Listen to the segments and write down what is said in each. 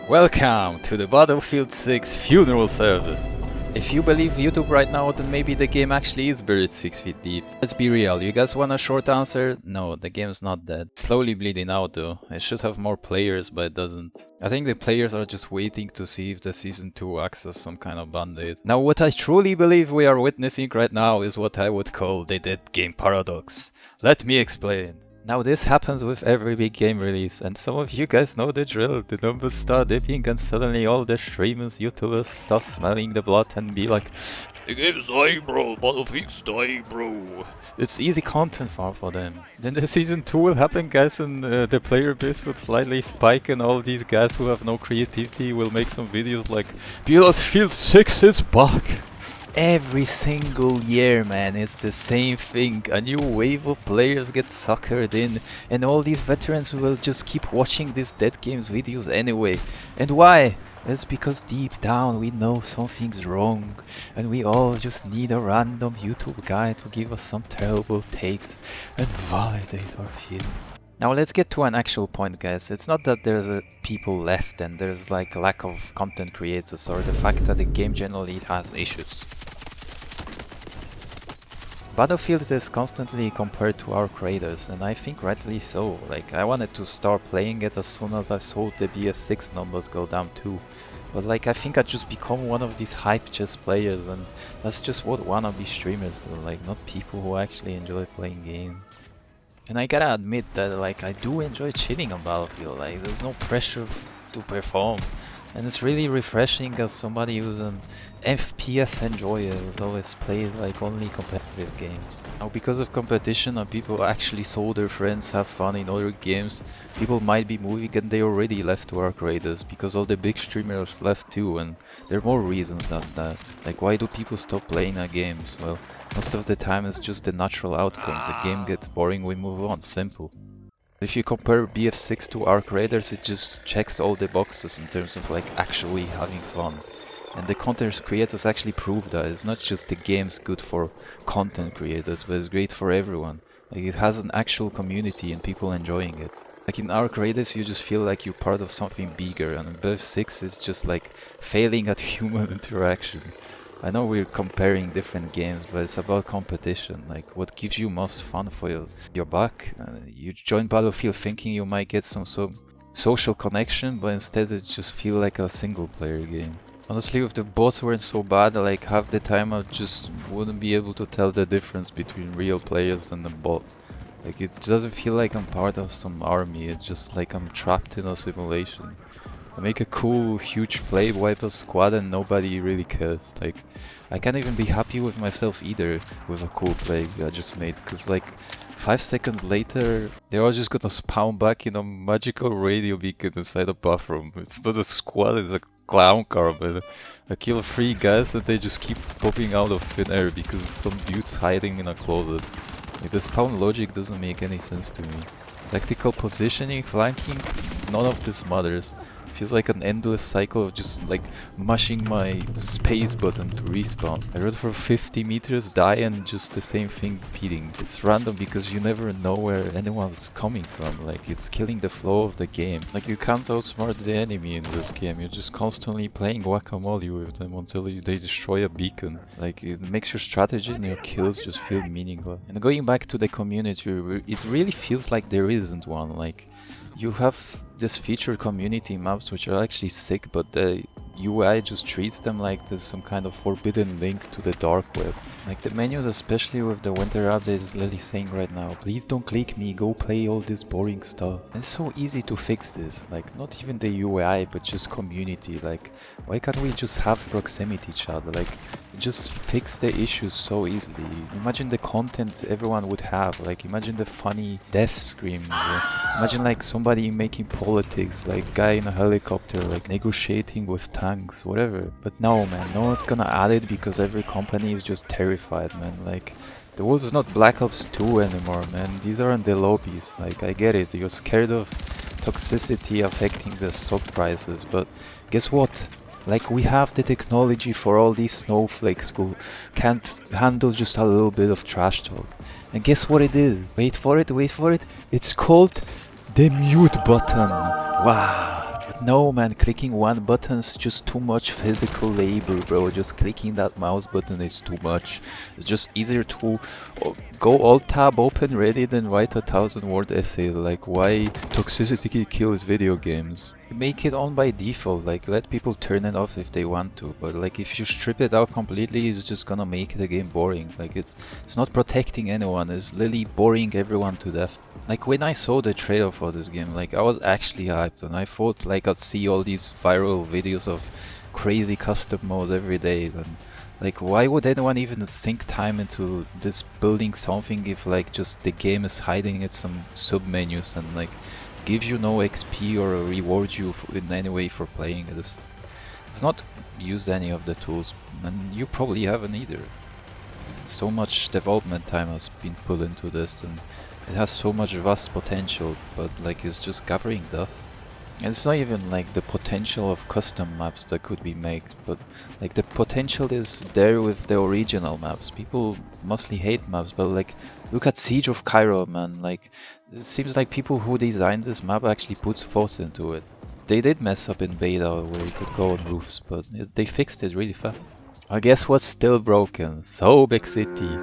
Welcome to the Battlefield 6 funeral service. If you believe YouTube right now, then maybe the game actually is buried 6 feet deep. Let's be real, you guys want a short answer? No, the game's not dead. It's slowly bleeding out though. It should have more players, but it doesn't. I think the players are just waiting to see if the Season 2 acts as some kind of band-aid. Now what I truly believe we are witnessing right now is what I would call the dead game paradox. Let me explain. Now this happens with every big game release, and some of you guys know the drill. The numbers start dipping and suddenly all the streamers, YouTubers start smelling the blood and be like, "The game's dying bro, Battlefield's dying bro." It's easy content for them. Then the Season 2 will happen guys, and the player base will slightly spike, and all these guys who have no creativity will make some videos like, "Battlefield 6 is back." Every single year, man, it's the same thing. A new wave of players get suckered in, and all these veterans will just keep watching these Dead Games videos anyway. And why? It's because deep down we know something's wrong, and we all just need a random YouTube guy to give us some terrible takes and validate our feelings. Now let's get to an actual point, guys. It's not that there's people left and there's like lack of content creators, or the fact that the game generally has issues. Battlefield is constantly compared to our creators, and I think rightly so. Like, I wanted to start playing it as soon as I saw the BF6 numbers go down too. But like, I think I just become one of these hype chess players, and that's just what wannabe streamers do, like not people who actually enjoy playing games. And I gotta admit that like I do enjoy chilling on Battlefield, like there's no pressure to perform. And it's really refreshing as somebody who's an FPS enjoyer who's always played like only competitive games. Now because of competition and people actually saw their friends have fun in other games, people might be moving, and they already left to our creators because all the big streamers left too, and there are more reasons than that. Like, why do people stop playing our games? Well, most of the time it's just the natural outcome. The game gets boring, we move on, simple. If you compare BF6 to our creators, it just checks all the boxes in terms of like actually having fun. And the content creators actually prove that. It's not just the game's good for content creators, but it's great for everyone. Like, it has an actual community and people enjoying it. Like in our creators, you just feel like you're part of something bigger, and BF6 is just like failing at human interaction. I know we're comparing different games, but it's about competition, like what gives you most fun for your buck. You join Battlefield thinking you might get some social connection, but instead it just feels like a single player game. Honestly, if the bots weren't so bad, like half the time I just wouldn't be able to tell the difference between real players and the bot. Like, it doesn't feel like I'm part of some army, it's just like I'm trapped in a simulation. I make a cool, huge play, wipe a squad, and nobody really cares. Like, I can't even be happy with myself either with a cool play I just made, cause like 5 seconds later, they're all just gonna spawn back in a magical radio beacon inside a bathroom. It's not a squad, it's a clown car, but I kill 3 guys and they just keep popping out of thin air because some dude's hiding in a closet. Like, the spawn logic doesn't make any sense to me. Tactical positioning, flanking, none of this matters. Feels like an endless cycle of just like mashing my space button to respawn. I run for 50 meters, die, and just the same thing repeating. It's random because you never know where anyone's coming from. Like, it's killing the flow of the game. Like, you can't outsmart the enemy in this game. You're just constantly playing whack-a-mole with them until they destroy a beacon. Like, it makes your strategy and your kills just feel meaningless. And going back to the community, it really feels like there isn't one. Like, you have this featured community maps which are actually sick, but the UI just treats them like there's some kind of forbidden link to the dark web. Like, the menus, especially with the winter update, is literally saying right now, please don't click me, go play all this boring stuff. And it's so easy to fix this, like not even the UI but just community. Like, why can't we just have proximity chat? Like, just fix the issues so easily. Imagine the content everyone would have. Like, imagine the funny death screams. Imagine like somebody making politics, like guy in a helicopter, like negotiating with tanks, whatever. But no, man, no one's gonna add it because every company is just terrified, man. Like, the world is not Black Ops 2 anymore, man. These aren't the lobbies. Like, I get it, you're scared of toxicity affecting the stock prices, but guess what? Like, we have the technology for all these snowflakes who can't handle just a little bit of trash talk. And guess what it is? Wait for it, wait for it. It's called the mute button. Wow. But no man, clicking one button's just too much physical labor, bro. Just clicking that mouse button is too much. It's just easier to go alt tab open Reddit and write a 1,000-word essay like why toxicity kills video games. Make it on by default, like let people turn it off if they want to, but like if you strip it out completely, it's just gonna make the game boring. Like it's not protecting anyone, it's literally boring everyone to death. Like when I saw the trailer for this game, like I was actually hyped and I thought like I'd see all these viral videos of crazy custom modes every day. And like why would anyone even sink time into this building something if like just the game is hiding it some sub-menus and like gives you no XP or rewards you in any way for playing this. I've not used any of the tools and you probably haven't either. So much development time has been put into this and it has so much vast potential, but like it's just gathering dust. And it's not even like the potential of custom maps that could be made, but like the potential is there with the original maps. People mostly hate maps, but like look at Siege of Cairo, man. Like it seems like people who designed this map actually put thoughts into it. They did mess up in beta where you could go on roofs, but they fixed it really fast. I guess what's still broken? So Big City.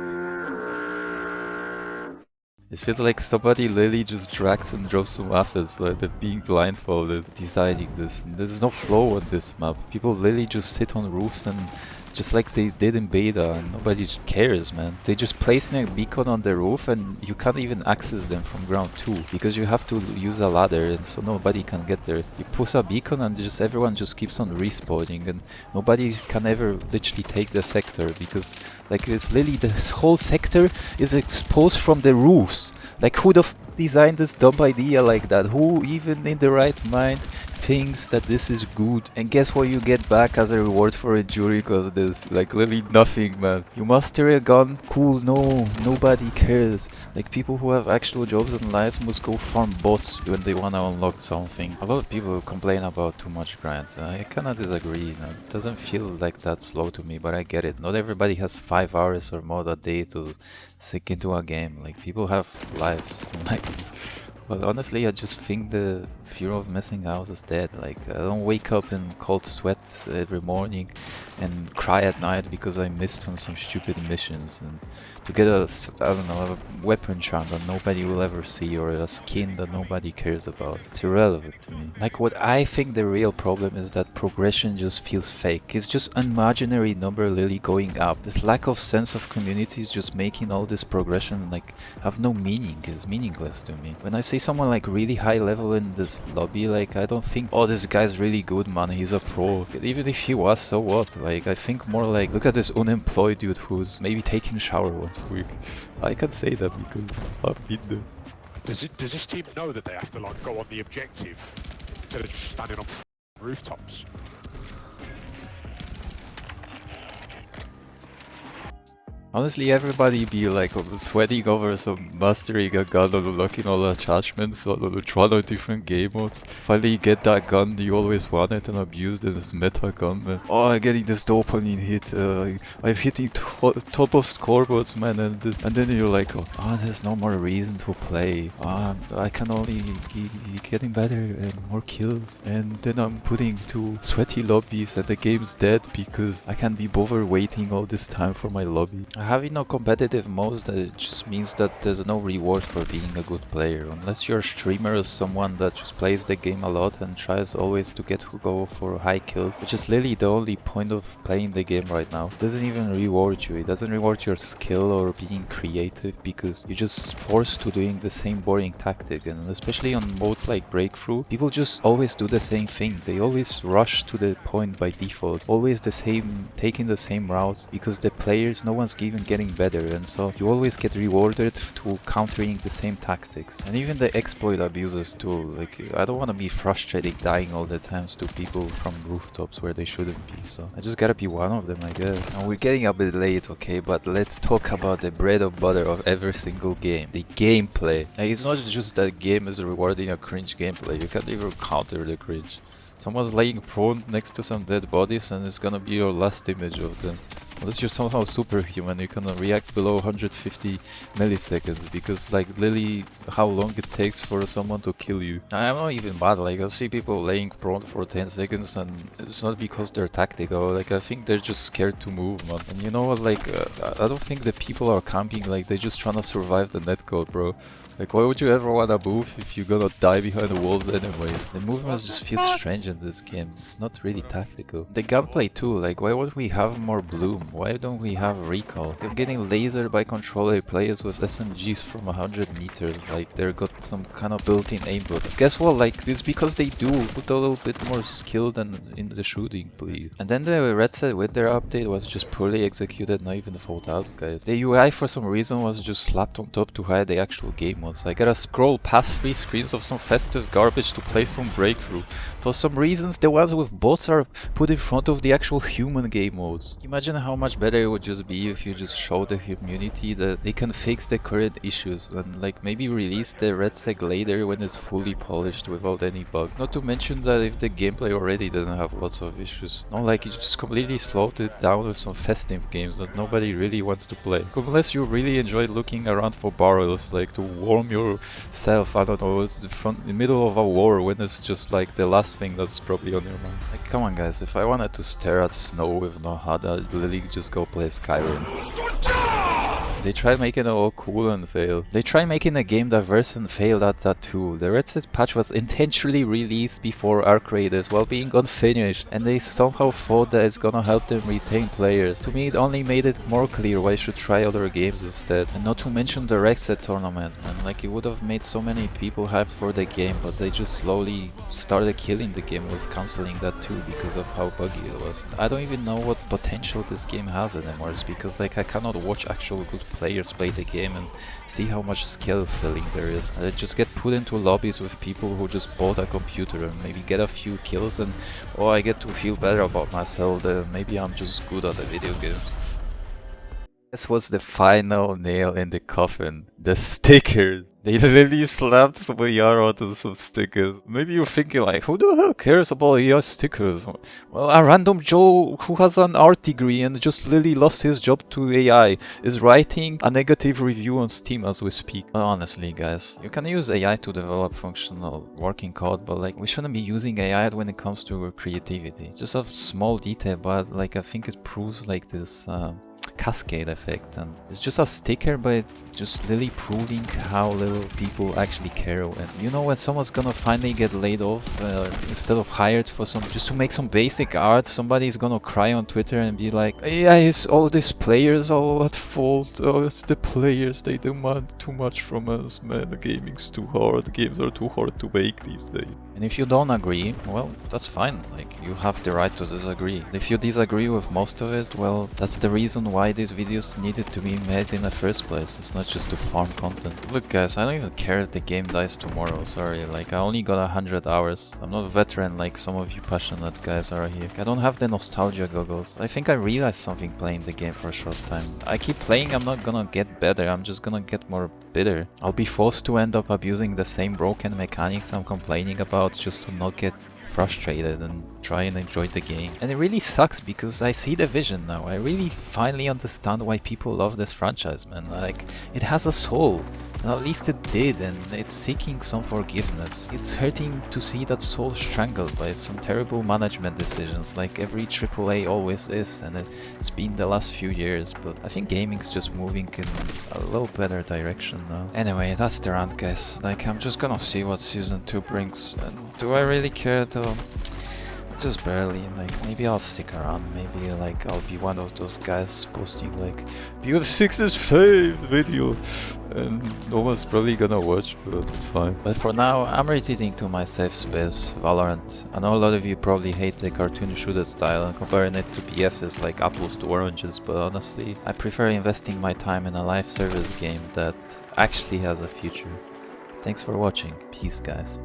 It feels like somebody literally just drags and drops some methods, like they're being blindfolded, deciding this. And there's no flow on this map. People literally just sit on roofs and just like they did in beta, and nobody cares, man. They just place a beacon on the roof and you can't even access them from ground 2 because you have to use a ladder and so nobody can get there. You push a beacon and just everyone just keeps on respawning and nobody can ever literally take the sector because like it's literally this whole sector is exposed from the roofs. Like who the f designed this dumb idea like that? Who even in the right mind thinks that this is good? And guess what you get back as a reward for enduring because of this? Like literally nothing, man. You master a gun, cool, no, nobody cares. Like people who have actual jobs and lives must go farm bots when they wanna unlock something. A lot of people complain about too much grind. I kinda disagree, you know. It doesn't feel like that slow to me, but I get it. Not everybody has 5 hours or more a day to sink into a game. Like people have lives. Like but honestly, I just think the fear of missing out is dead. Like, I don't wake up in cold sweat every morning and cry at night because I missed on some stupid missions. And to get a, I don't know, a weapon charm that nobody will ever see or a skin that nobody cares about. It's irrelevant to me. Like, what I think the real problem is that progression just feels fake. It's just an imaginary number literally going up. This lack of sense of community is just making all this progression like have no meaning. It's meaningless to me. When I see someone like really high level in this lobby, like I don't think, oh, this guy's really good, man, he's a pro. Even if he was, so what? Like I think more like, look at this unemployed dude who's maybe taking a shower once a week. I can say that because I've been there. Does this team know that they have to like go on the objective instead of just standing on rooftops? Honestly, everybody be like sweating over some mastering a gun or unlocking all the attachments or trying out different game modes. Finally you get that gun you always wanted and abused in this meta gun, man. Oh, I'm getting this dopamine hit, I'm hitting top of scoreboards, man, and then you're like, oh, there's no more reason to play. I can only getting better and more kills. And then I'm putting to sweaty lobbies and the game's dead because I can't be bothered waiting all this time for my lobby. Having no competitive modes, that just means that there's no reward for being a good player. Unless you're a streamer or someone that just plays the game a lot and tries always to go for high kills, which is literally the only point of playing the game right now. It doesn't even reward you. It doesn't reward your skill or being creative because you're just forced to doing the same boring tactic. And especially on modes like Breakthrough, people just always do the same thing. They always rush to the point by default. Always the same, taking the same routes because the players, no one's even getting better, and so you always get rewarded to countering the same tactics. And even the exploit abuses too. Like I don't want to be frustrated dying all the times to people from rooftops where they shouldn't be, so I just gotta be one of them, I guess. And we're getting a bit late, okay, but let's talk about the bread and butter of every single game, the gameplay. Like, it's not just that game is rewarding a cringe gameplay, you can't even counter the cringe. Someone's laying prone next to some dead bodies and it's gonna be your last image of them. Unless you're somehow superhuman, you can react below 150 milliseconds, because like literally how long it takes for someone to kill you. I'm not even mad, like I see people laying prone for 10 seconds and it's not because they're tactical, like I think they're just scared to move, man. And you know what, like I don't think the people are camping, like they're just trying to survive the netcode, bro. Like, why would you ever wanna move if you're gonna die behind the walls anyways? The movements just feel strange in this game, it's not really tactical. The gunplay too, like why would we have more bloom? Why don't we have recall? You're getting lasered by controller players with SMGs from 100 meters, like they're got some kind of built-in aimbot. Guess what, like it's because they do, put a little bit more skill than in the shooting, please. And then the red set with their update was just poorly executed, not even thought out, guys. The UI for some reason was just slapped on top to hide the actual game modes. I gotta scroll past 3 screens of some festive garbage to play some breakthrough. For some reasons, the ones with bots are put in front of the actual human game modes. Imagine how much better it would just be if you just show the community that they can fix the current issues and like maybe release the red seg later when it's fully polished without any bug. Not to mention that if the gameplay already didn't have lots of issues. Not like you just completely slowed it down with some festive games that nobody really wants to play. Unless you really enjoy looking around for barrels, like to warm yourself, I don't know, it's in the middle of a war when it's just like the last thing that's probably on your mind. Like, come on guys, if I wanted to stare at snow with no HUD, I'd literally just go play Skyrim. They tried making it all cool and failed. They tried making a game diverse and failed at that too. The Red Set patch was intentionally released before our creators while being unfinished, and they somehow thought that it's gonna help them retain players. To me, it only made it more clear why I should try other games instead. And not to mention the Red Set tournament, man. Like, it would have made so many people hyped for the game, but they just slowly started killing the game with cancelling that too because of how buggy it was. I don't even know what potential this game has anymore. It's because like I cannot watch actual good players play the game and see how much skill filling there is. I just get put into lobbies with people who just bought a computer and maybe get a few kills and oh, I get to feel better about myself that maybe I'm just good at the video games. This was the final nail in the coffin. The stickers. They literally slapped some AR onto some stickers. Maybe you're thinking like, who the hell cares about AR stickers? Well, a random Joe who has an art degree and just literally lost his job to AI is writing a negative review on Steam as we speak. But honestly guys, you can use AI to develop functional working code, but like we shouldn't be using AI when it comes to creativity. Just a small detail, but like I think it proves like this cascade effect, and it's just a sticker but just really proving how little people actually care. And you know, when someone's gonna finally get laid off instead of hired for some just to make some basic art, somebody's gonna cry on Twitter and be like, yeah, it's all these players all at fault, oh, it's the players, they demand too much from us, man, the gaming's too hard, games are too hard to make these days. And if you don't agree, well, that's fine, like you have the right to disagree. If you disagree with most of it, well, that's the reason why these videos needed to be made in the first place. It's not just to farm content. Look guys, I don't even care if the game dies tomorrow, sorry, like I only got 100 hours. I'm not a veteran like some of you passionate guys are here. I don't have the nostalgia goggles. I think I realized something playing the game for a short time. I keep playing, I'm not gonna get better, I'm just gonna get more bitter. I'll be forced to end up abusing the same broken mechanics I'm complaining about just to not get frustrated and try and enjoy the game. And it really sucks because I see the vision now. I really finally understand why people love this franchise, man. Like, it has a soul. And at least it did, and it's seeking some forgiveness. It's hurting to see that soul strangled by some terrible management decisions, like every AAA always is, and it's been the last few years, but I think gaming's just moving in a little better direction now. Anyway, that's the rant, guys. Like, I'm just gonna see what Season 2 brings, and do I really care though? Just barely, like maybe I'll stick around, maybe like I'll be one of those guys posting like BF6 is saved video and no one's probably gonna watch, but it's fine. But for now, I'm retreating to my safe space, Valorant. I know a lot of you probably hate the cartoon shooter style and comparing it to BF is like apples to oranges, but honestly, I prefer investing my time in a live service game that actually has a future. Thanks for watching, peace guys.